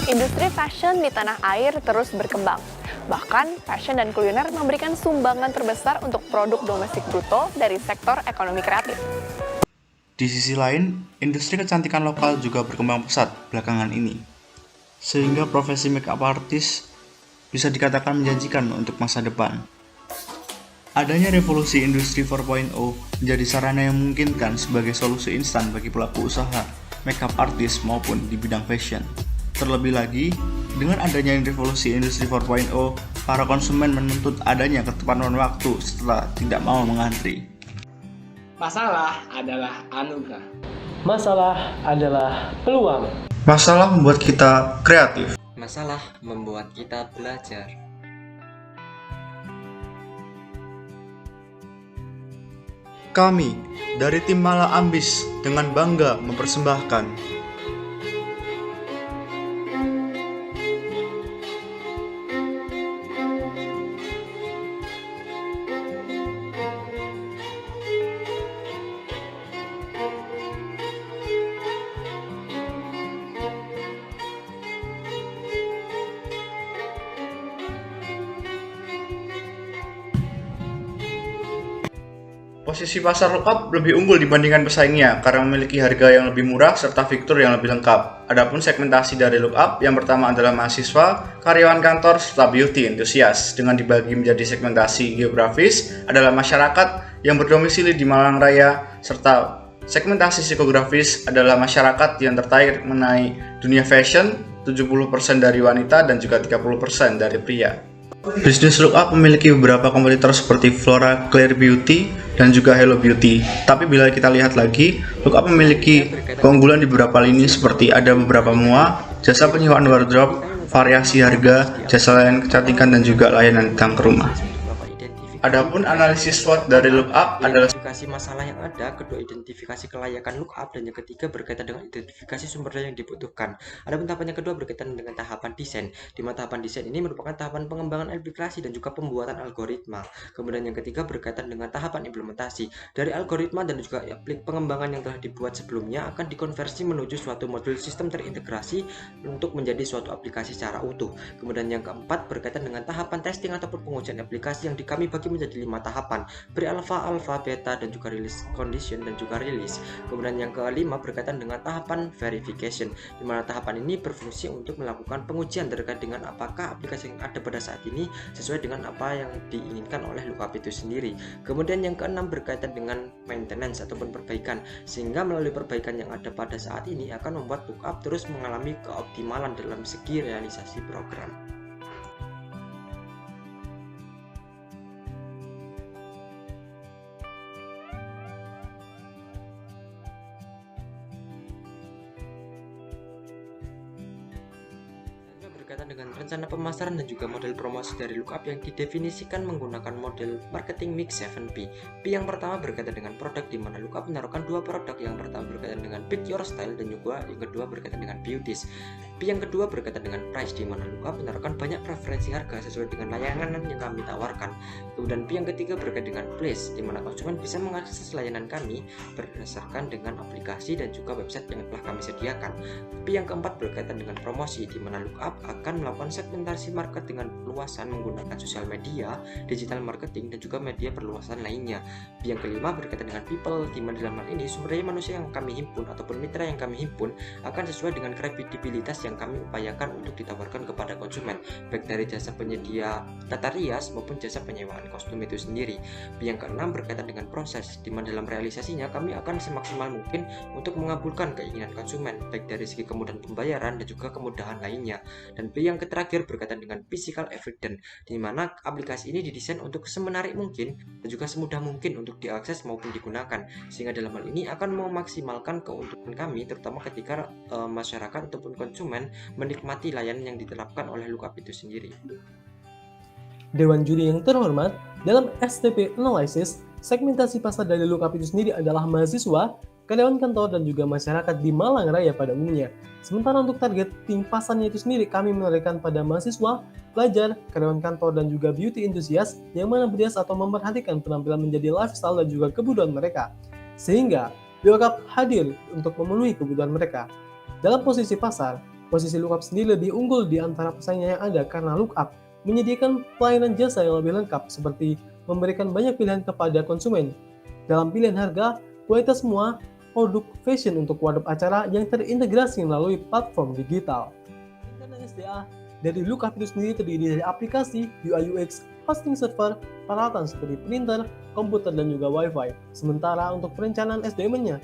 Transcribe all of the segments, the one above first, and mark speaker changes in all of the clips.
Speaker 1: Industri fashion di tanah air terus berkembang. Bahkan, fashion dan kuliner memberikan sumbangan terbesar untuk produk domestik bruto dari sektor ekonomi kreatif.
Speaker 2: Di sisi lain, industri kecantikan lokal juga berkembang pesat belakangan ini, sehingga profesi makeup artist bisa dikatakan menjanjikan untuk masa depan. Adanya revolusi industri 4.0 menjadi sarana yang memungkinkan sebagai solusi instan bagi pelaku usaha, makeup artist maupun di bidang fashion. Terlebih lagi, dengan adanya revolusi industri 4.0, para konsumen menuntut adanya ketepatan waktu setelah tidak mau mengantri.
Speaker 3: Masalah adalah anugerah.
Speaker 4: Masalah adalah peluang.
Speaker 2: Masalah membuat kita kreatif.
Speaker 5: Masalah membuat kita belajar.
Speaker 2: Kami dari tim Mala Ambis dengan bangga mempersembahkan posisi pasar lookup lebih unggul dibandingkan pesaingnya karena memiliki harga yang lebih murah serta fitur yang lebih lengkap. Adapun segmentasi dari lookup yang pertama adalah mahasiswa, karyawan kantor, serta beauty enthusiast. Dengan dibagi menjadi segmentasi geografis adalah masyarakat yang berdomisili di Malang Raya, serta segmentasi psikografis adalah masyarakat yang tertarik mengenai dunia fashion, 70% dari wanita dan juga 30% dari pria. Bisnis lookup memiliki beberapa kompetitor seperti Flora Clear Beauty dan juga Hello Beauty. Tapi bila kita lihat lagi, lookup memiliki keunggulan di beberapa lini seperti ada beberapa mua, jasa penyewaan wardrobe, variasi harga, jasa layanan kecantikan dan juga layanan datang ke rumah. Adapun analisis SWOT dari lookup adalah
Speaker 5: Identifikasi masalah yang ada, kedua identifikasi kelayakan lookup, dan yang ketiga berkaitan dengan identifikasi sumber daya yang dibutuhkan. Adapun tahapan yang kedua berkaitan dengan tahapan desain, di mana tahapan desain ini merupakan tahapan pengembangan aplikasi dan juga pembuatan algoritma. Kemudian yang ketiga berkaitan dengan tahapan implementasi. Dari algoritma dan juga pengembangan yang telah dibuat sebelumnya akan dikonversi menuju suatu modul sistem terintegrasi untuk menjadi suatu aplikasi secara utuh. Kemudian yang keempat berkaitan dengan tahapan testing ataupun pengujian aplikasi yang kami bagi menjadi 5 tahapan, pre-alpha, alpha, beta, dan juga release condition dan juga release. Kemudian yang kelima berkaitan dengan tahapan verification, di mana tahapan ini berfungsi untuk melakukan pengujian terkait dengan apakah aplikasi yang ada pada saat ini sesuai dengan apa yang diinginkan oleh lookup itu sendiri. Kemudian yang keenam berkaitan dengan maintenance ataupun perbaikan, sehingga melalui perbaikan yang ada pada saat ini akan membuat lookup terus mengalami keoptimalan dalam segi realisasi program. Berkaitan dengan rencana pemasaran dan juga model promosi dari lookup yang didefinisikan menggunakan model marketing mix 7P. P yang pertama berkaitan dengan produk, di mana lookup menaruhkan dua produk. Yang pertama berkaitan dengan pick your style dan juga yang kedua berkaitan dengan beauties. P yang kedua berkaitan dengan price, di mana lookup menaruhkan banyak preferensi harga sesuai dengan layanan yang kami tawarkan. Kemudian P yang ketiga berkaitan dengan place, di mana konsumen bisa mengakses layanan kami berdasarkan dengan aplikasi dan juga website yang telah kami sediakan. P yang keempat berkaitan dengan promosi, di mana lookup akan melakukan segmentasi market dengan luasan menggunakan sosial media, digital marketing, dan juga media perluasan lainnya. Yang kelima berkaitan dengan people, di mana dalam hal ini sumber daya manusia yang kami himpun ataupun mitra yang kami himpun akan sesuai dengan kredibilitas yang kami upayakan untuk ditawarkan kepada konsumen, baik dari jasa penyedia tata rias maupun jasa penyewaan kostum itu sendiri. Yang keenam berkaitan dengan proses, di mana dalam realisasinya kami akan semaksimal mungkin untuk mengabulkan keinginan konsumen, baik dari segi kemudahan pembayaran dan juga kemudahan lainnya. Dan B yang terakhir berkaitan dengan physical evidence, di mana aplikasi ini didesain untuk semenarik mungkin dan juga semudah mungkin untuk diakses maupun digunakan, sehingga dalam hal ini akan memaksimalkan keuntungan kami terutama ketika masyarakat ataupun konsumen menikmati layanan yang diterapkan oleh lookup itu sendiri.
Speaker 4: Dewan juri yang terhormat, dalam STP Analysis, segmentasi pasar dari lookup itu sendiri adalah mahasiswa, karyawan kantor, dan juga masyarakat di Malang Raya pada umumnya. Sementara untuk target tim pasarnya itu sendiri kami menargetkan pada mahasiswa, pelajar, karyawan kantor, dan juga beauty enthusiast yang mana berhias atau memperhatikan penampilan menjadi lifestyle dan juga kebutuhan mereka. Sehingga lookup hadir untuk memenuhi kebutuhan mereka. Dalam posisi pasar, Posisi Lookup sendiri lebih unggul di antara pesaingnya yang ada karena Lookup menyediakan pelayanan jasa yang lebih lengkap seperti memberikan banyak pilihan kepada konsumen. Dalam pilihan harga, kualitas semua produk fashion untuk waduk acara yang terintegrasi melalui platform digital. Karena SDA dari Lookup itu sendiri terdiri dari aplikasi, UI UX, hosting server, peralatan seperti printer, komputer, dan juga Wi-Fi. Sementara untuk perencanaan SDM-nya,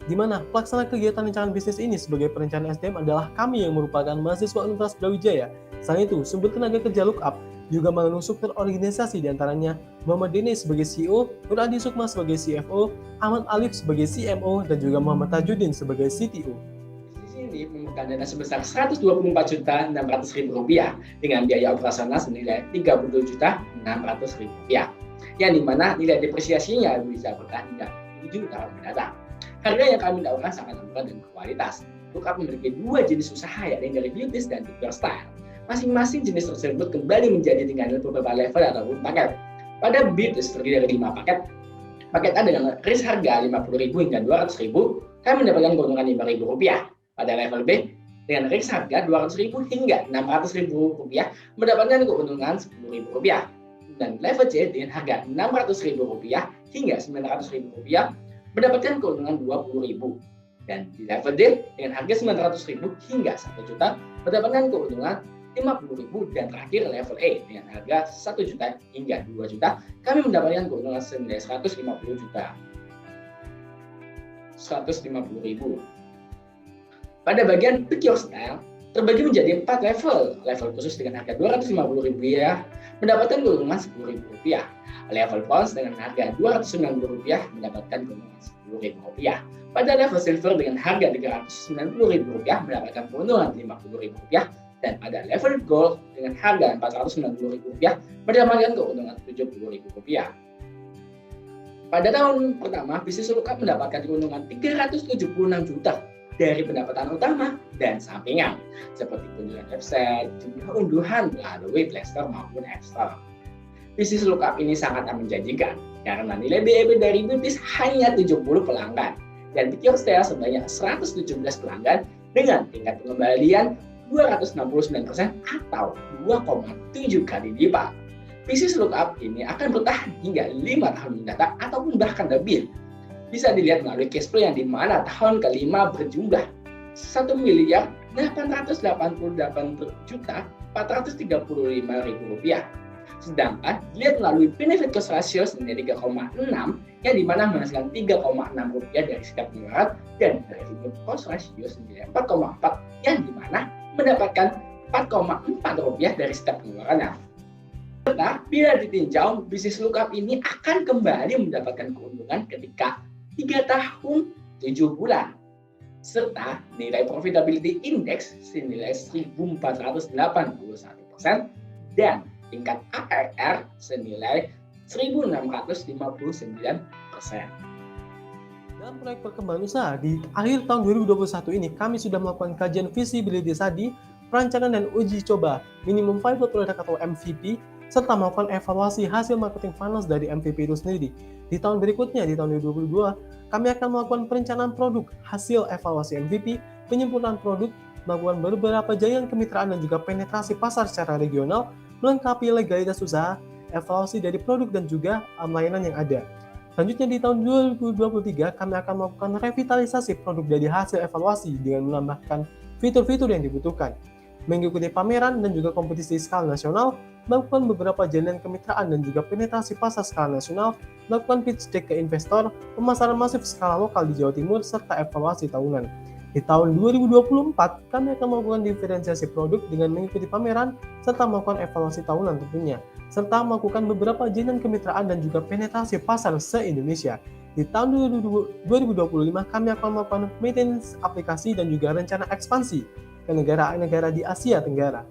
Speaker 4: di mana pelaksana kegiatan rencana bisnis ini sebagai perencana SDM adalah kami yang merupakan mahasiswa Universitas Brawijaya. Selain itu, sumber tenaga kerja Lookup juga mengandung struktur organisasi diantaranya Muhammad Dene sebagai CEO, Nur Adi Sukma sebagai CFO, Ahmad Alif sebagai CMO, dan juga Muhammad Tajudin sebagai CTO.
Speaker 3: Bisnis ini memerlukan dana sebesar Rp124.600.000 dengan biaya operasional senilai Rp32.600.000, yang dimana nilai depresiasinya bisa bertahan hingga 7 tahun mendatang. Harga yang kami tawarkan sangat murah dan berkualitas. Lookup memiliki 2 jenis usaha, yakni dari beauty dan pure style. Masing-masing jenis tersebut kembali menjadi dengan beberapa level ataupun paket. Pada beauty terdiri dari 5 paket. Paket A dengan range harga Rp50.000 hingga Rp200.000, kami mendapatkan keuntungan Rp5.000. Pada level B, dengan range harga Rp200.000 hingga Rp600.000, mendapatkan keuntungan Rp10.000. Dan level C dengan harga Rp600.000 hingga Rp900.000, mendapatkan keuntungan Rp20.000. Dan di level D dengan harga Rp900.000 hingga Rp1 juta, mendapatkan keuntungan Rp50.000. Dan terakhir level E dengan harga Rp1 juta hingga Rp2 juta, kami mendapatkan keuntungan senilai Rp150.000. Pada bagian Pick Your Style terbagi menjadi 4 level. Level khusus dengan harga Rp250.000 mendapatkan keuntungan Rp10.000. Level bronze dengan harga Rp290 mendapatkan keuntungan Rp10.000. Pada level silver dengan harga Rp390.000 mendapatkan keuntungan Rp50.000. Dan pada level gold dengan harga Rp490.000 mendapatkan keuntungan Rp70.000. Pada tahun pertama, bisnis Lookup mendapatkan keuntungan Rp376 juta dari pendapatan utama dan sampingan, seperti kunjungan website, jumlah unduhan melalui Play Store maupun App Store. Bisnis Lookup ini sangat menjanjikan karena nilai BEP dari bisnis hanya 70 pelanggan dan Pick Your Style sebanyak 117 pelanggan dengan tingkat pengembalian 269% atau 2,7 kali lipat. Bisnis Lookup ini akan bertahan hingga 5 tahun mendatang ataupun bahkan lebih. Bisa dilihat melalui cash flow yang dimana tahun kelima berjumlah Rp1.838.435.000. Sedangkan dilihat melalui benefit cost ratio senilai 3,6 yang dimana menghasilkan Rp3,6 dari setiap pengeluaran dan revenue cost ratio senilai 4,4 yang dimana mendapatkan Rp4,4 dari setiap pengeluarannya. Serta bila ditinjau, bisnis Lookup ini akan kembali mendapatkan keuntungan ketika 3 tahun 7 bulan. Serta nilai profitability index senilai 1.481% dan tingkat ARR senilai 1.659%.
Speaker 4: Dalam proyek perkembangan usaha di akhir tahun 2021 ini, kami sudah melakukan kajian visibility study, perancangan dan uji coba minimum viable product atau MVP, serta melakukan evaluasi hasil marketing funnels dari MVP itu sendiri. Di tahun berikutnya, di tahun 2022, kami akan melakukan perencanaan produk, hasil evaluasi MVP, penyempurnaan produk, melakukan beberapa jaringan kemitraan dan juga penetrasi pasar secara regional, melengkapi legalitas usaha, evaluasi dari produk dan juga layanan yang ada. Selanjutnya di tahun 2023, kami akan melakukan revitalisasi produk dari hasil evaluasi dengan menambahkan fitur-fitur yang dibutuhkan, mengikuti pameran dan juga kompetisi skala nasional, melakukan beberapa jaringan kemitraan dan juga penetrasi pasar skala nasional, melakukan pitch deck ke investor, pemasaran masif skala lokal di Jawa Timur, serta evaluasi tahunan. Di tahun 2024, kami akan melakukan diferensiasi produk dengan mengikuti pameran, serta melakukan evaluasi tahunan tentunya, serta melakukan beberapa jaringan kemitraan dan juga penetrasi pasar se-Indonesia. Di tahun 2025, kami akan melakukan maintenance aplikasi dan juga rencana ekspansi ke negara-negara di Asia Tenggara.